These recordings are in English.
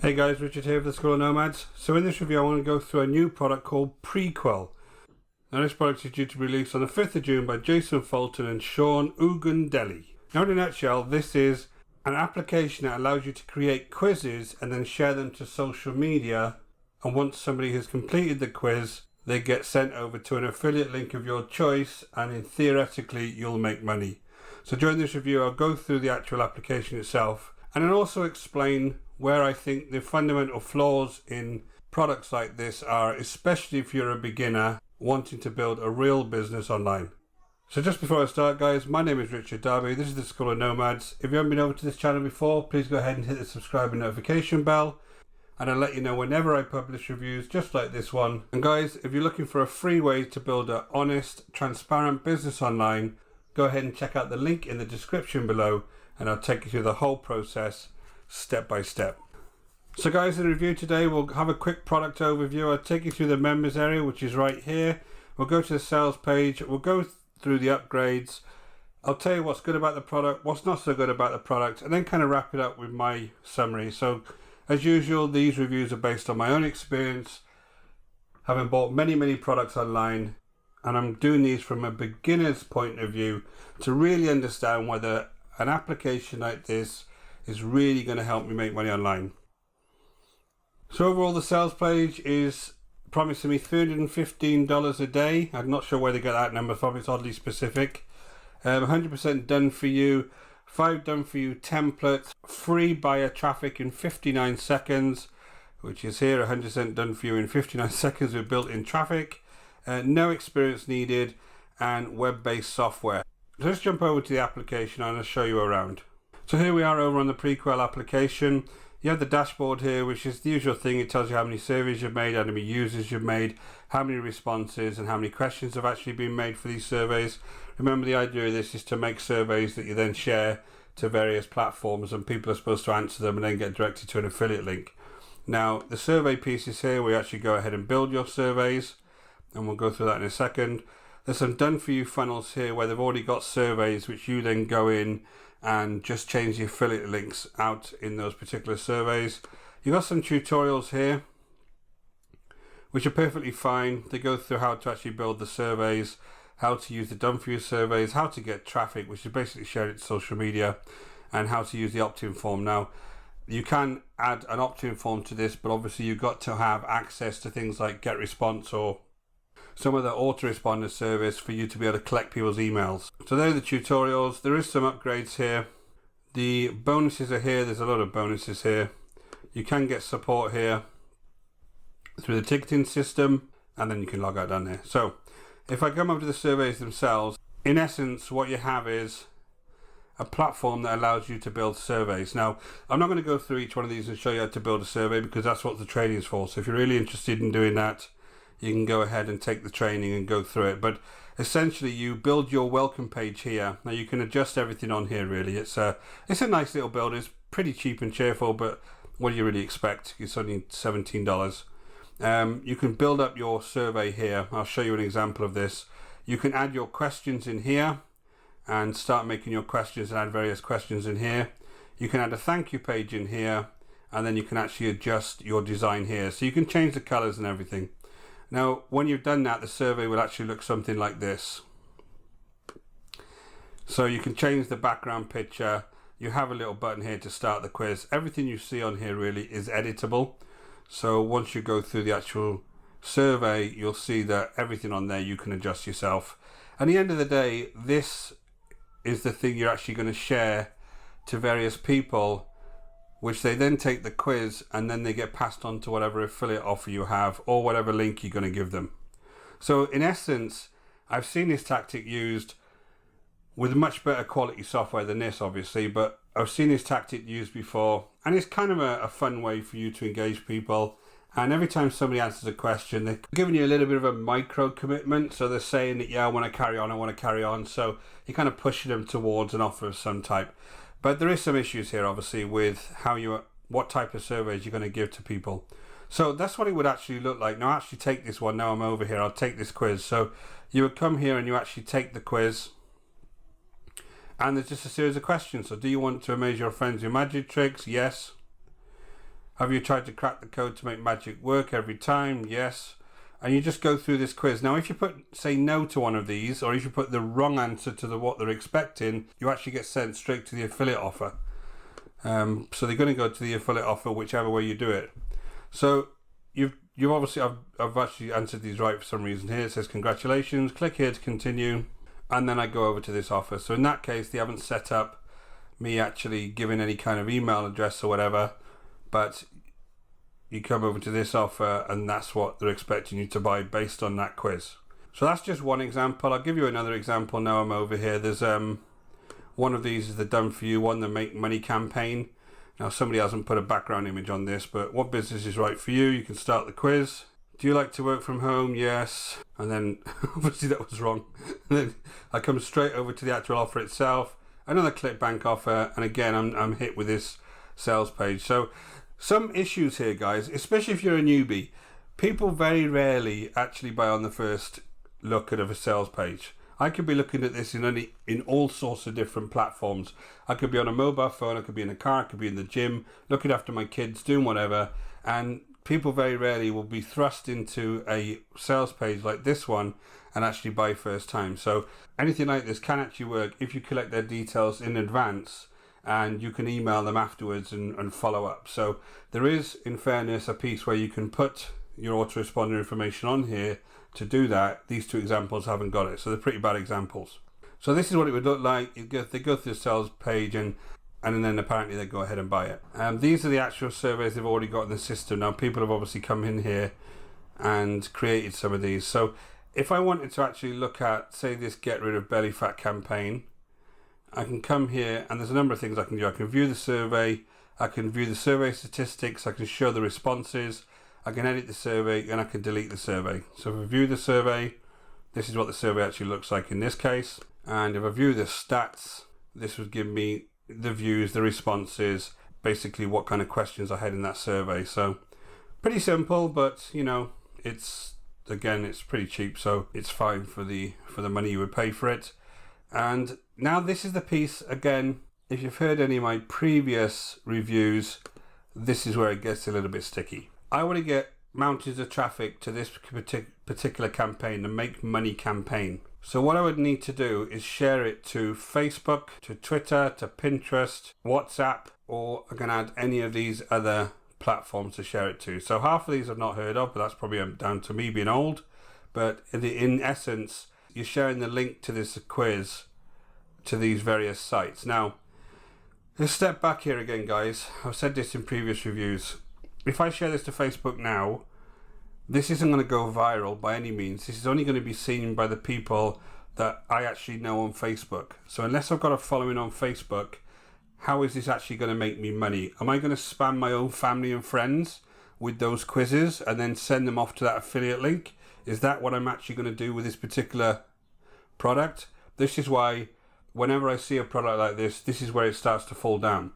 Hey guys, Richard here for the School of Nomads. So in this review I want to go through a new product called Preequell. Now this product is due to be released on the 5th of June by Jason Fulton and Sean Ugundelli. Now in a nutshell, this is an application that allows you to create quizzes and then share them to social media, and once somebody has completed the quiz they get sent over to an affiliate link of your choice, and theoretically you'll make money. So during this review I'll go through the actual application itself and then also explain where I think the fundamental flaws in products like this are, especially if you're a beginner wanting to build a real business online. So just before I start guys, my name is Richard Darby, this is the School of Nomads. If you haven't been over to this channel before, please go ahead and hit the subscribe and notification bell, and I'll let you know whenever I publish reviews just like this one. And guys, if you're looking for a free way to build an honest, transparent business online, go ahead and check out the link in the description below and I'll take you through the whole process step by step. So guys, in the review today we'll have a quick product overview. I'll take you through the members area, which is right here. We'll go to the sales page, we'll go through the upgrades, I'll tell you what's good about the product, what's not so good about the product, and then kind of wrap it up with my summary. So as usual, these reviews are based on my own experience, having bought many products online, and I'm doing these from a beginner's point of view to really understand whether an application like this is really going to help me make money online. So overall the sales page is promising me $315 a day. I'm not sure where they get that number from, it's oddly specific. 100% done for you, 5 done for you templates, free buyer traffic in 59 seconds, which is here, 100% done for you in 59 seconds with built-in traffic, no experience needed, and web-based software. So let's jump over to the application and I'll show you around. So here we are over on the Preequell application. You have the dashboard here, which is the usual thing. It tells you how many surveys you've made, how many users you've made, how many responses, and how many questions have actually been made for these surveys. Remember, the idea of this is to make surveys that you then share to various platforms, and people are supposed to answer them and then get directed to an affiliate link. Now, the survey piece is here where you actually go ahead and build your surveys, and we'll go through that in a second. There's some done for you funnels here where they've already got surveys which you then go in and just change the affiliate links out in those particular surveys. You've got some tutorials here which are perfectly fine. They go through how to actually build the surveys, how to use the done for you surveys, how to get traffic, which is basically share it to social media, and how to use the opt-in form. Now you can add an opt-in form to this, but obviously you've got to have access to things like get response or some of the autoresponder service for you to be able to collect people's emails. So there are the tutorials. There is some upgrades here. The bonuses are here. There's a lot of bonuses here. You can get support here through the ticketing system, and then you can log out down there. So if I come over to the surveys themselves, in essence what you have is a platform that allows you to build surveys. Now I'm not going to go through each one of these and show you how to build a survey because that's what the training is for. So if you're really interested in doing that, you can go ahead and take the training and go through it. But essentially you build your welcome page here. Now you can adjust everything on here really. It's a nice little build. It's pretty cheap and cheerful, but what do you really expect? It's only $17. You can build up your survey here. I'll show you an example of this. You can add your questions in here and start making your questions and add various questions in here. You can add a thank you page in here, and then you can actually adjust your design here. So you can change the colors and everything. Now, when you've done that, the survey will actually look something like this. So you can change the background picture. You have a little button here to start the quiz. Everything you see on here really is editable. So once you go through the actual survey, you'll see that everything on there you can adjust yourself. At the end of the day, this is the thing you're actually going to share to various people, which they then take the quiz and then they get passed on to whatever affiliate offer you have or whatever link you're going to give them. So in essence, I've seen this tactic used with much better quality software than this obviously, but I've seen this tactic used before, and it's kind of a fun way for you to engage people. And every time somebody answers a question, they're giving you a little bit of a micro commitment. So they're saying that, yeah, I want to carry on. So you're kind of pushing them towards an offer of some type. But there is some issues here, obviously, with what type of surveys you're going to give to people. So that's what it would actually look like. Now, I actually take this one. Now I'm over here. I'll take this quiz. So you would come here and you actually take the quiz. And there's just a series of questions. So do you want to amaze your friends with magic tricks? Yes. Have you tried to crack the code to make magic work every time? Yes. And you just go through this quiz. Now, if you say no to one of these, or if you put the wrong answer to what they're expecting, you actually get sent straight to the affiliate offer. So they're going to go to the affiliate offer whichever way you do it. So you've obviously, I've actually answered these right for some reason here. It says congratulations, click here to continue, and then I go over to this offer. So in that case, they haven't set up me actually giving any kind of email address or whatever, but you come over to this offer and that's what they're expecting you to buy based on that quiz. So that's just one example. I'll give you another example now I'm over here. There's one of these is the done for you one, the make money campaign. Now somebody hasn't put a background image on this, but what business is right for you? You can start the quiz. Do you like to work from home? Yes. And then obviously that was wrong. And then I come straight over to the actual offer itself. Another ClickBank offer, and again I'm hit with this sales page. So some issues here, guys, especially if you're a newbie. People very rarely actually buy on the first look at a sales page. I could be looking at this in all sorts of different platforms. I could be on a mobile phone, I could be in a car, I could be in the gym, looking after my kids, doing whatever, and people very rarely will be thrust into a sales page like this one and actually buy first time. So anything like this can actually work if you collect their details in advance and you can email them afterwards and follow up. So there is, in fairness, a piece where you can put your autoresponder information on here to do that. These two examples haven't got it, so they're pretty bad examples. So this is what it would look like. They go through the sales page and then apparently they go ahead and buy it. These are the actual surveys they've already got in the system. Now people have obviously come in here and created some of these. So if I wanted to actually look at, say, this get rid of belly fat campaign, I can come here and there's a number of things I can do. I can view the survey, I can view the survey statistics, I can show the responses, I can edit the survey, and I can delete the survey. So if I view the survey, this is what the survey actually looks like in this case. And if I view the stats, this would give me the views, the responses, basically what kind of questions I had in that survey. So pretty simple, but you know, it's pretty cheap, so it's fine for the money you would pay for it. And now this is the piece, again, if you've heard any of my previous reviews, this is where it gets a little bit sticky. I want to get mountains of traffic to this particular campaign, the make money campaign. So what I would need to do is share it to Facebook, to Twitter, to Pinterest, WhatsApp, or I can add any of these other platforms to share it to. So half of these I've not heard of, but that's probably down to me being old. But in essence, you're sharing the link to this quiz to these various sites. Now, let's step back here again, guys. I've said this in previous reviews. If I share this to Facebook now, this isn't going to go viral by any means. This is only going to be seen by the people that I actually know on Facebook. So unless I've got a following on Facebook, how is this actually going to make me money? Am I going to spam my own family and friends with those quizzes and then send them off to that affiliate link? Is that what I'm actually going to do with this particular product? This is why whenever I see a product like this, this is where it starts to fall down.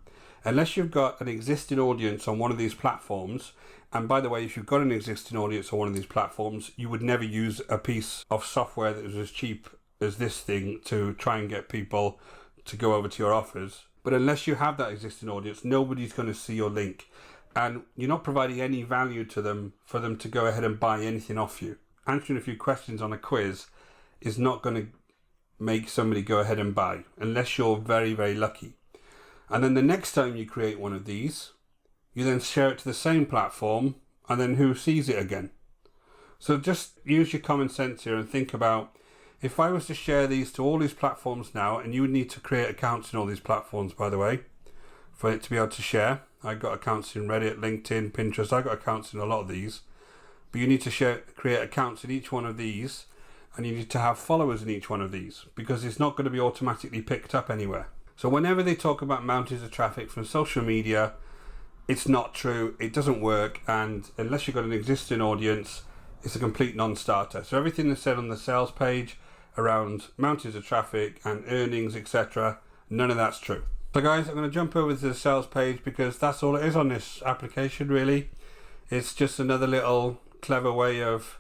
Unless you've got an existing audience on one of these platforms, and by the way, if you've got an existing audience on one of these platforms, you would never use a piece of software that was as cheap as this thing to try and get people to go over to your offers. But unless you have that existing audience, nobody's going to see your link. And you're not providing any value to them for them to go ahead and buy anything off you. Answering a few questions on a quiz is not going to make somebody go ahead and buy, unless you're very, very lucky. And then the next time you create one of these, you then share it to the same platform, and then who sees it again? So just use your common sense here and think about, if I was to share these to all these platforms now, and you would need to create accounts in all these platforms, by the way, for it to be able to share. I got accounts in Reddit, LinkedIn, Pinterest. I got accounts in a lot of these. But you need to create accounts in each one of these, and you need to have followers in each one of these, because it's not going to be automatically picked up anywhere. So whenever they talk about mountains of traffic from social media, it's not true, it doesn't work, and unless you've got an existing audience, it's a complete non-starter. So everything that's said on the sales page around mountains of traffic and earnings, etc., none of that's true. So guys, I'm going to jump over to the sales page because that's all it is on this application, really. It's just another little clever way of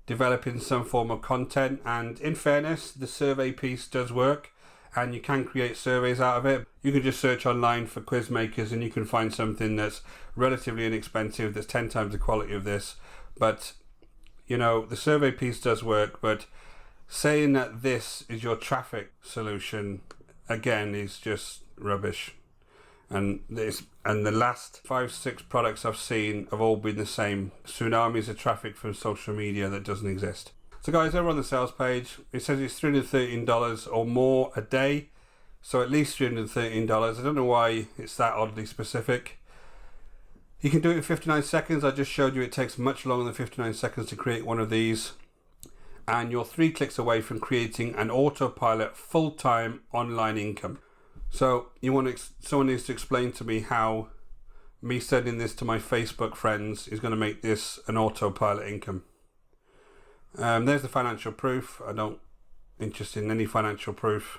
developing some form of content, and in fairness, the survey piece does work. and you can create surveys out of it. You can just search online for quiz makers and you can find something that's relatively inexpensive, that's 10 times the quality of this. But you know, the survey piece does work, but saying that this is your traffic solution again is just rubbish. And the last 5-6 products I've seen have all been the same. Tsunamis of traffic from social media that doesn't exist. So guys, over on the sales page, it says it's $313 or more a day. So at least $313. I don't know why it's that oddly specific. You can do it in 59 seconds. I just showed you it takes much longer than 59 seconds to create one of these. And you're 3 clicks away from creating an autopilot full-time online income. So someone needs to explain to me how me sending this to my Facebook friends is going to make this an autopilot income. There's the financial proof. I don't interested in any financial proof.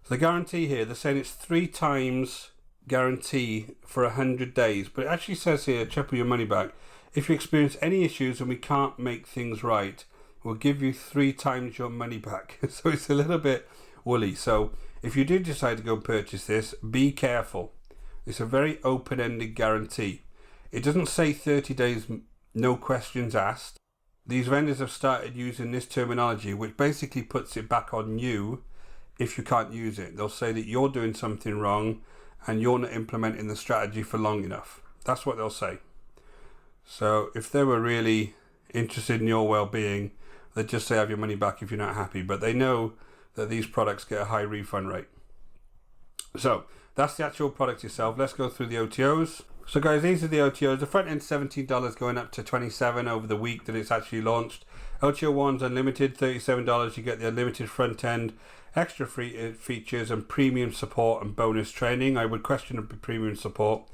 So the guarantee here, they're saying it's 3 times guarantee for 100 days, but it actually says here, triple your money back. If you experience any issues and we can't make things right, we'll give you 3 times your money back. So it's a little bit woolly. So if you do decide to go purchase this, be careful. It's a very open-ended guarantee. It doesn't say 30 days, no questions asked. These vendors have started using this terminology, which basically puts it back on you if you can't use it. They'll say that you're doing something wrong and you're not implementing the strategy for long enough. That's what they'll say. So if they were really interested in your well-being, they'd just say have your money back if you're not happy. But they know that these products get a high refund rate. So that's the actual product itself. Let's go through the OTOs. So guys, these are the OTOs. The front end $17 going up to $27 over the week that it's actually launched. OTO 1's unlimited, $37. You get the unlimited front end, extra free features and premium support and bonus training. I would question the premium support.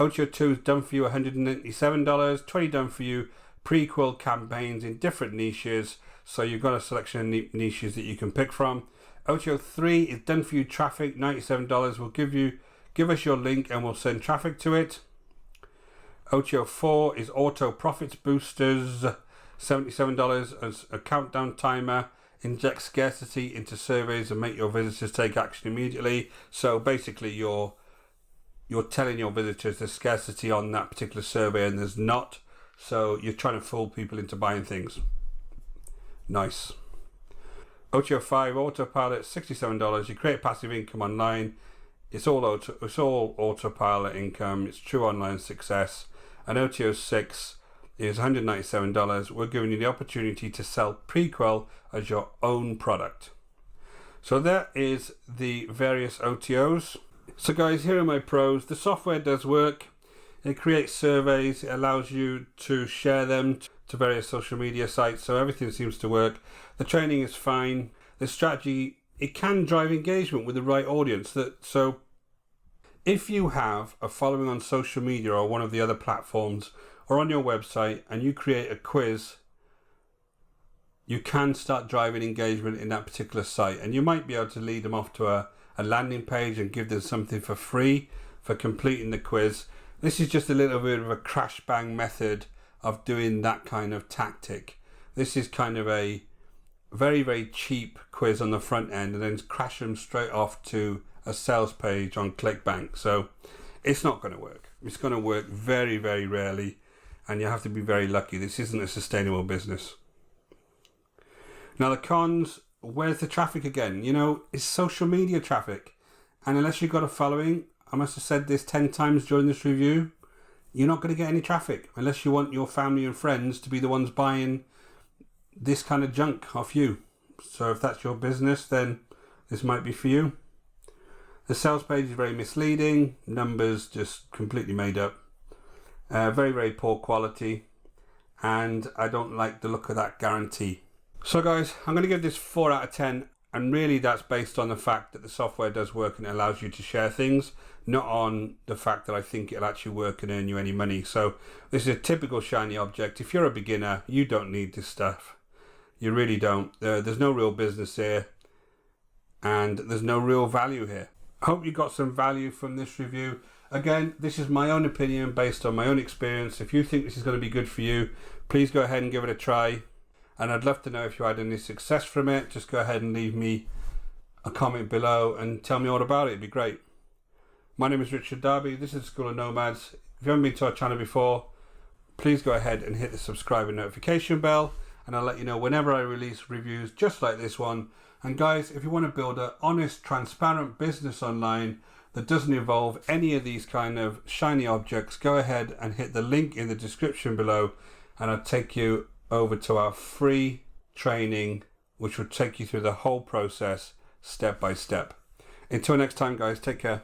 OTO 2 is done for you, $197. $20 done for you. Preequell campaigns in different niches. So you've got a selection of niches that you can pick from. OTO 3 is done for you traffic, $97. We'll give us your link and we'll send traffic to it. OTO 4 is auto profits boosters, $77 as a countdown timer. Inject scarcity into surveys and make your visitors take action immediately. So basically you're telling your visitors there's scarcity on that particular survey and there's not. So you're trying to fool people into buying things. Nice. OTO 5 autopilot, $67. You create passive income online. It's all autopilot income. It's true online success. And OTO 6 is $197. We're giving you the opportunity to sell Preequell as your own product. So that is the various OTOs. So guys, here are my pros. The software does work. It creates surveys. It allows you to share them to various social media sites. So everything seems to work. The training is fine. The strategy, it can drive engagement with the right audience. So if you have a following on social media or one of the other platforms or on your website and you create a quiz, you can start driving engagement in that particular site. And you might be able to lead them off to a landing page and give them something for free for completing the quiz. This is just a little bit of a crash bang method of doing that kind of tactic. This is kind of a very, very cheap quiz on the front end and then crash them straight off to a sales page on ClickBank. So it's not going to work. It's going to work very, very rarely and you have to be very lucky. This isn't a sustainable business. Now the cons, where's the traffic again? You know, it's social media traffic. And unless you've got a following, I must have said this 10 times during this review, you're not going to get any traffic unless you want your family and friends to be the ones buying this kind of junk off you. So if that's your business, then this might be for you. The sales page is very misleading. Numbers just completely made up. Very, very poor quality. And I don't like the look of that guarantee. So guys, I'm going to give this 4 out of 10. And really that's based on the fact that the software does work and it allows you to share things, not on the fact that I think it'll actually work and earn you any money. So this is a typical shiny object. If you're a beginner, you don't need this stuff. You really don't. There's no real business here and there's no real value here. I hope you got some value from this review. Again, this is my own opinion based on my own experience. If you think this is going to be good for you, please go ahead and give it a try. And I'd love to know if you had any success from it. Just go ahead and leave me a comment below and tell me all about it. It'd be great. My name is Richard Darby. This is School of Nomads. If you haven't been to our channel before, please go ahead and hit the subscribe and notification bell, and I'll let you know whenever I release reviews just like this one. And guys, if you want to build an honest, transparent business online that doesn't involve any of these kind of shiny objects, go ahead and hit the link in the description below, and I'll take you over to our free training, which will take you through the whole process step by step. Until next time, guys, take care.